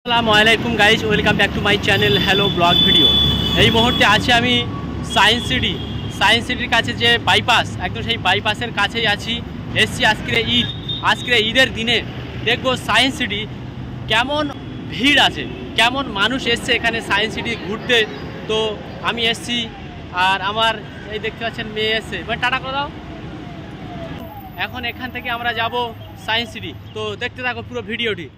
আসসালামু আলাইকুম guys, welcome back to my channel hello blog video. এই মুহূর্তে আছি আমি সায়েন্স সিটির কাছে যে বাইপাস, একদম সেই বাইপাসের কাছেই আছি। এসছি আজকে ঈদের দিনে দেখবো সায়েন্স সিটি কেমন ভিড় আছে, কেমন মানুষ এসছে এখানে সায়েন্স সিটি ঘুরতে। তো আমি এসছি আর আমার এই দেখতে পাচ্ছেন মেয়ে এসছে, এবার টাটা করে দাও। এখন এখান থেকে আমরা যাব সায়েন্স সিটি, তো দেখতে থাকো পুরো ভিডিওটি।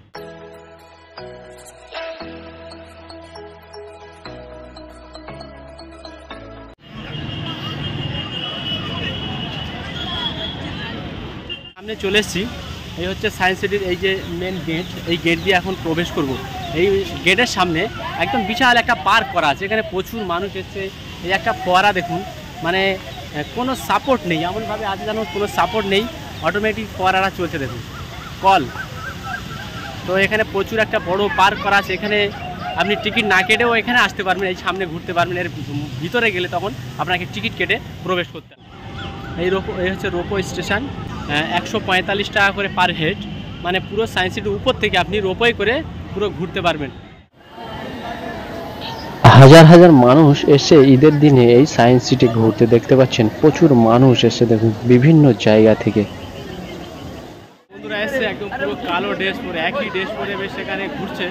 সামনে চলে এসেছি, এই হচ্ছে সায়েন্স সিটির এই যে মেন গেট। এই গেট দিয়ে এখন প্রবেশ করব। এই গেটের সামনে একদম বিশাল একটা পার্ক করা আছে, এখানে প্রচুর মানুষ এসছে। এই একটা ফোয়ারা দেখুন, মানে কোনো সাপোর্ট নেই, এমনভাবে আছে যেন কোনো সাপোর্ট নেই, অটোমেটিক ফোয়ারাটা চলছে দেখুন, কল। তো এখানে প্রচুর একটা বড় পার্ক করা আছে, এখানে আপনি টিকিট না কেটেও এখানে আসতে পারবেন, এই সামনে ঘুরতে পারবেন। এর ভিতরে গেলে তখন আপনাকে টিকিট কেটে প্রবেশ করতে হবে। এই হচ্ছে রোপো স্টেশন, 145 টাকা করে পার হেড, মানে পুরো সায়েন্স সিটির উপর থেকে আপনি রোপোয় করে পুরো ঘুরতে পারবেন। হাজার হাজার মানুষ এসে ঈদের দিনে এই সায়েন্স সিটি ঘুরতে, দেখতে পাচ্ছেন প্রচুর মানুষ এসে দেখুন বিভিন্ন জায়গা থেকে। বন্ধুরা এসছে একদম পুরো কালো ড্রেস পরে, একই ড্রেস পরে বেশ সেখানে ঘুরছে।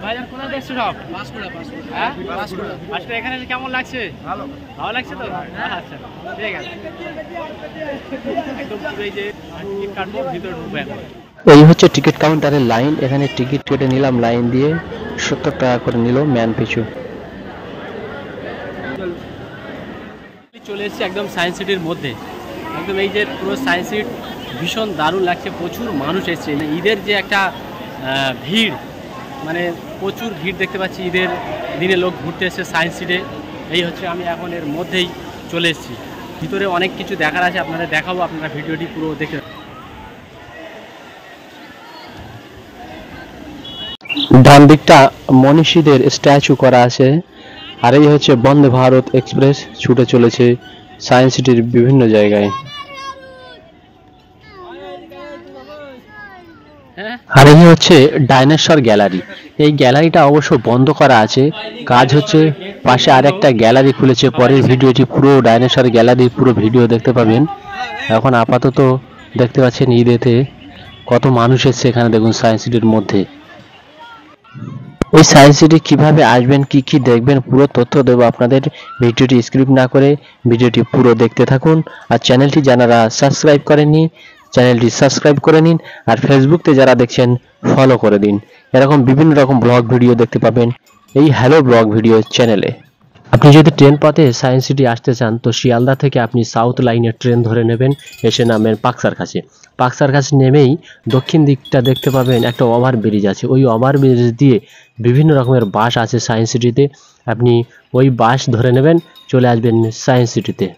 ভাইজান কোথায় দেখছো সব? হ্যাঁ, এখানে কেমন লাগছে? ভালো লাগছে তো? আচ্ছা ঠিক আছে, একদম পুরো এই যে টিকিট কাটবো, ভিতরে ঢুকবো এখন। এই হচ্ছে টিকিট কাউন্টারের লাইন, এখানে টিকিট কেটে নিলাম, লাইন দিয়ে 70 টাকা করে নিল ম্যান পিছু। চলে এসেছি একদম সায়েন্স সিটির মধ্যে, একদম এই যে পুরো সায়েন্স সিটি ভীষণ দারুণ লাগছে, প্রচুর মানুষ এসছে। ঈদের যে একটা ভিড়, মানে প্রচুর ভিড় দেখতে পাচ্ছি, ঈদের দিনে লোক ঘুরতে এসছে সায়েন্স সিটে। এই হচ্ছে আমি এখন এর মধ্যেই চলে এসেছি, ভিতরে অনেক কিছু দেখার আছে, আপনারা দেখাবো, আপনারা ভিডিওটি পুরো দেখে। ডান দিকটা মনীষীদের স্ট্যাচু করা আছে, আর এই হচ্ছে বন্দে ভারত এক্সপ্রেস ছুটে চলেছে সায়েন্স সিটির বিভিন্ন জায়গায়। আর এই হচ্ছে ডাইনোসর গ্যালারি। এই গ্যালারিটা অবশ্য বন্ধ করা আছে, কাজ হচ্ছে। পাশে আরেকটা গ্যালারি খুলেছে, পরের ভিডিওটি পুরো ডাইনোসর গ্যালারির পুরো ভিডিও দেখতে পাবেন। এখন আপাতত দেখতে পাচ্ছেন ঈদেতে কত মানুষ এসছে এখানে, দেখুন সায়েন্স সিটির মধ্যে। এই সায়েন্স সিটি কিভাবে আসবেন, কি কি দেখবেন, পুরো তথ্য দেবো আপনাদের। ভিডিওটি স্কিপ না করে ভিডিওটি পুরো দেখতে থাকুন। আর চ্যানেলটি যারা সাবস্ক্রাইব করেননি, চ্যানেলটি সাবস্ক্রাইব করে নিন। আর ফেসবুকতে যারা দেখছেন ফলো করে দিন, এরকম বিভিন্ন রকম ব্লগ ভিডিও দেখতে পাবেন এই হ্যালো ব্লগ ভিডিও চ্যানেলে। আপনি যদি ট্রেন পথে সায়েন্স সিটি আসতে চান, তো শিয়ালদা থেকে আপনি সাউথ লাইনের ট্রেন ধরে নেবেন, এসে নামবেন পাকসার কাছে। পাকসার কাছে নেমেই দক্ষিণ দিকটা দেখতে পাবেন একটা ওভার ব্রিজ আছে, ওই ওভার ব্রিজ দিয়ে বিভিন্ন রকমের বাস আছে সায়েন্স সিটিতে। আপনি ওই বাস ধরে নেবেন, চলে আসবেন সায়েন্স সিটিতে।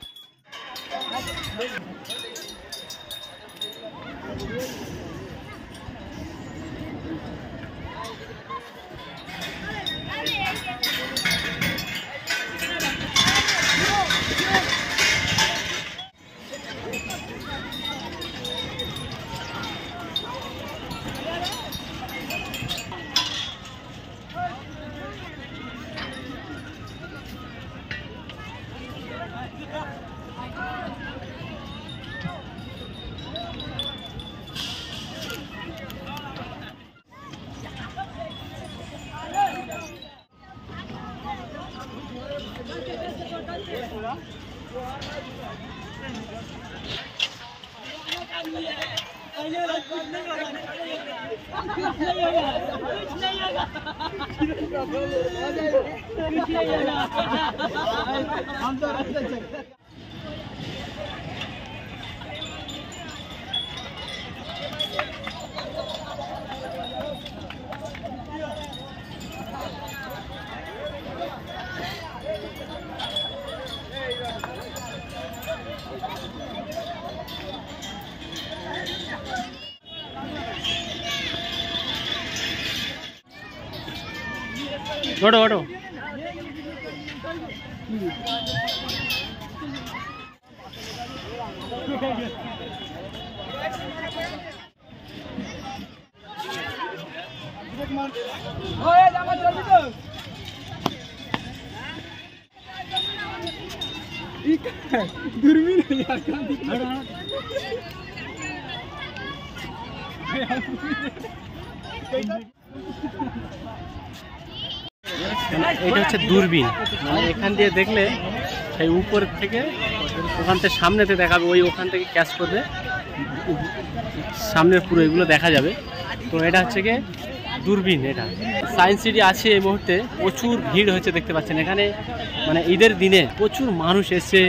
ওঠো ওঠো। Oh, এটা হচ্ছে দূরবীন, মানে এখান দিয়ে দেখলে সেই উপর থেকে ওখান থেকে সামনেতে দেখাবে, ওখান থেকে ক্যাচ করবে সামনের পুরো এগুলো দেখা যাবে। তো এটা হচ্ছে গিয়ে দূরবীন। এটা সায়েন্স সিটি আছে এই মুহূর্তে, প্রচুর ভিড় হয়েছে দেখতে পাচ্ছেন এখানে, মানে ঈদের দিনে প্রচুর মানুষ এসছে,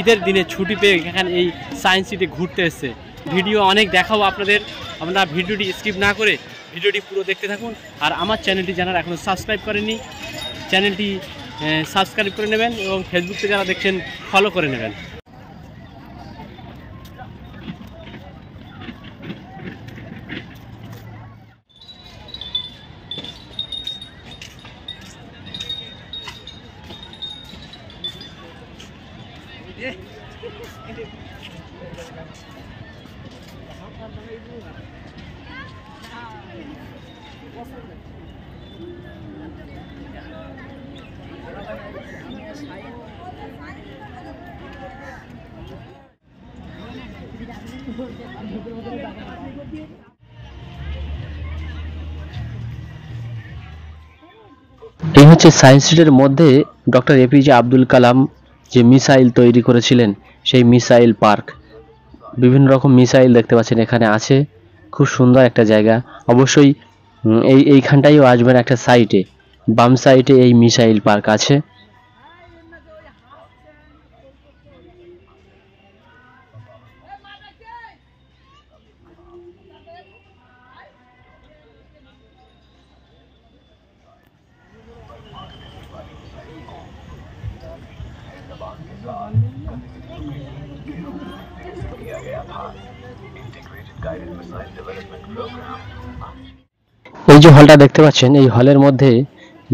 ঈদের দিনে ছুটি পেয়ে এখানে এই সায়েন্স সিটি ঘুরতে এসছে। ভিডিও অনেক দেখাবো আপনাদের, আপনারা ভিডিওটি স্কিপ না করে ভিডিওটি পুরো দেখতে থাকুন। আর আমার চ্যানেলটি যারা এখনও সাবস্ক্রাইব করেননি, চ্যানেলটি সাবস্ক্রাইব করে নেবেন এবং ফেসবুকে যারা দেখছেন ফলো করে নেবেন। এই হচ্ছে সায়েন্স সিটির মধ্যে ডক্টর এপিজে আব্দুল কালাম যে মিসাইল তৈরি করেছিলেন সেই মিসাইল পার্ক। বিভিন্ন রকম মিসাইল দেখতে পাচ্ছেন এখানে আছে, খুব সুন্দর একটা জায়গা। অবশ্যই এইখানটাইও আসবেন, একটা সাইটে বাম সাইডে এই মিসাইল পার্ক আছে। এই যে হলটা দেখতে পাচ্ছেন, এই হলের মধ্যে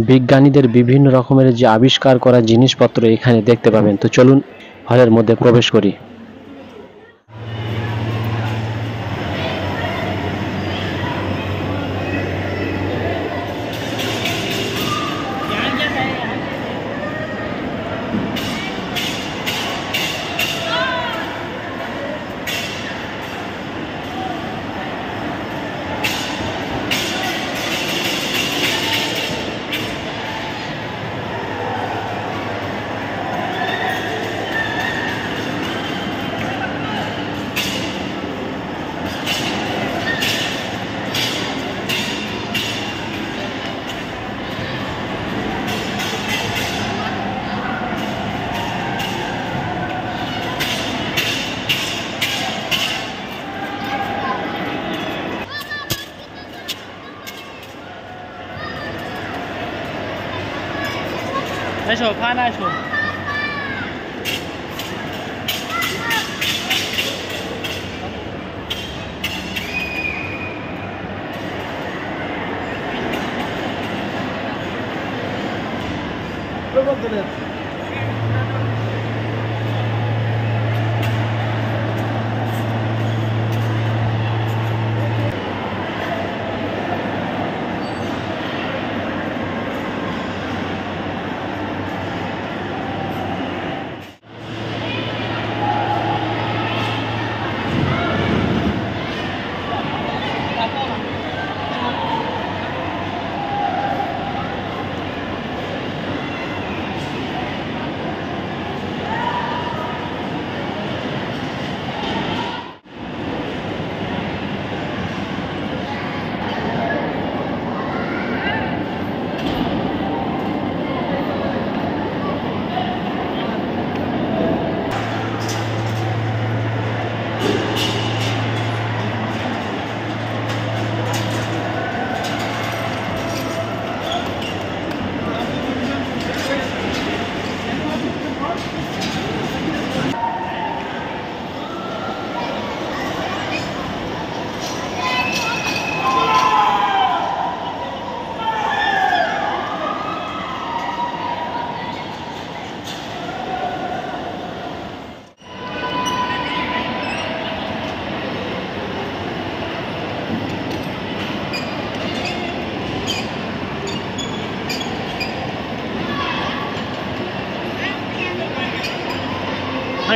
বিজ্ঞানীদের বিভিন্ন রকমের যে আবিষ্কার করা জিনিসপত্র এখানে দেখতে পাবেন। তো চলুন হলের মধ্যে প্রবেশ করি। এসো খান, এসো।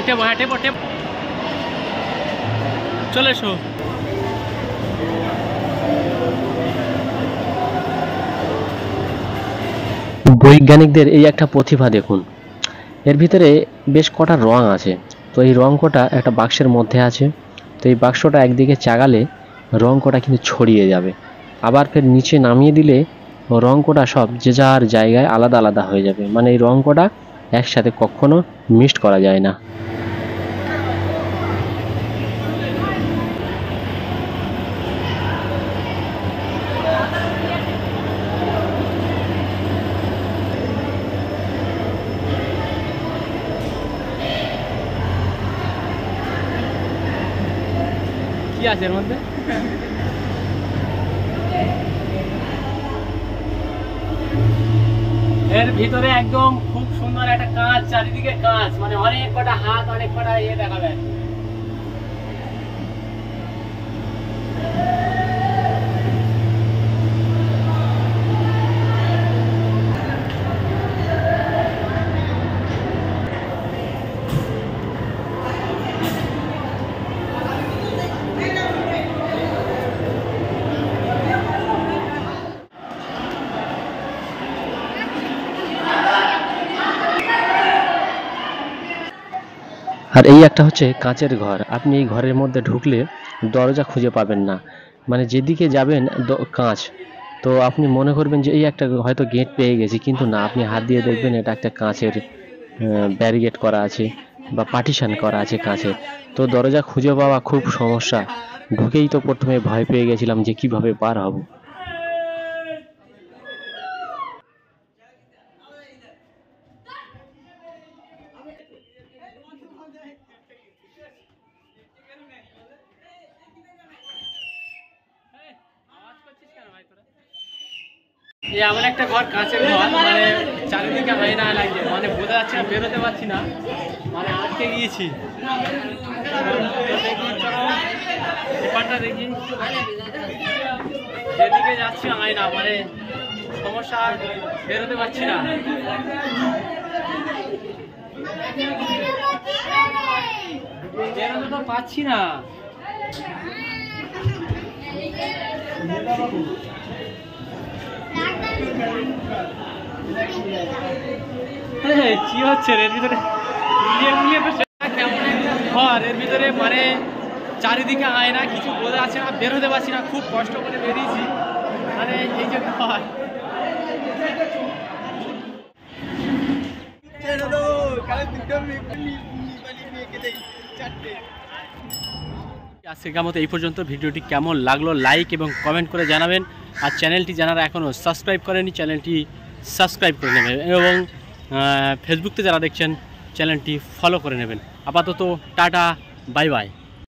টেপো, হ্যাঁ টেপো টেপো, চলে এসো। বৈজ্ঞানিকদের এই একটা প্রতিভা দেখুন, এর ভিতরে বেশ কটা রং আছে। তো এই রং কটা একটা বাক্সের মধ্যে আছে। তো এই বাক্সটা একদিকে চাগালে রং কটা কিন্তু ছড়িয়ে যাবে, আবার ফের নিচে নামিয়ে দিলে রং কটা সব যে যার জায়গায় আলাদা আলাদা হয়ে যাবে। মানে এই রং কটা একসাথে কখনো মিক্সড করা যায় না। কি আছে এর মধ্যে? এর ভিতরে একদম খুব সুন্দর একটা কাঁচ, চারিদিকে কাঁচ, মানে অনেক কটা হাত, অনেক কটা ইয়ে দেখাবে। আর এই একটা হচ্ছে কাঁচের ঘর। আপনি এই ঘরের মধ্যে ঢুকলে দরজা খুঁজে পাবেন না, মানে যেদিকে যাবেন কাঁচ। তো আপনি মনে করবেন যে এই একটা হয়তো গেট পেয়ে গেছি, কিন্তু না, আপনি হাত দিয়ে দেখবেন এটা একটা কাঁচের ব্যারিকেড করা আছে বা পার্টিশন করা আছে কাঁচের। তো দরজা খুঁজে পাওয়া খুব সমস্যা। ঢুকেই তো প্রথমে ভয় পেয়ে গেছিলাম যে কিভাবে পার হব। এই এমন একটা ঘর, কাঁচের ঘর, মানে চারিদিকে আয়না লাগছে, মানে বোঝা যাচ্ছে না, বেরোতে পারছি না, মানে আটকে গিয়েছি। ব্যাপারটা দেখি, যেদিকে যাচ্ছি আয়না, মানে সমস্যা, বেরোতে পারছি না। বেরোতে তো পারছি না। কি হচ্ছে এর ভিতরে? ঘর, এর ভিতরে মানে চারিদিকে আয়না, কিছু বোঝা যাচ্ছে না, বের হতে পারছি না, খুব কষ্ট করে বেরিয়েছি। মানে এই যে ঘর, আজকের মতো এই পর্যন্ত। ভিডিওটি কেমন লাগলো লাইক এবং কমেন্ট করে জানাবেন। আর চ্যানেলটি যারা এখনও সাবস্ক্রাইব করেনি চ্যানেলটি সাবস্ক্রাইব করে নেবেন, এবং ফেসবুকতে যারা দেখছেন চ্যানেলটি ফলো করে নেবেন। আপাতত টাটা, বাই বাই।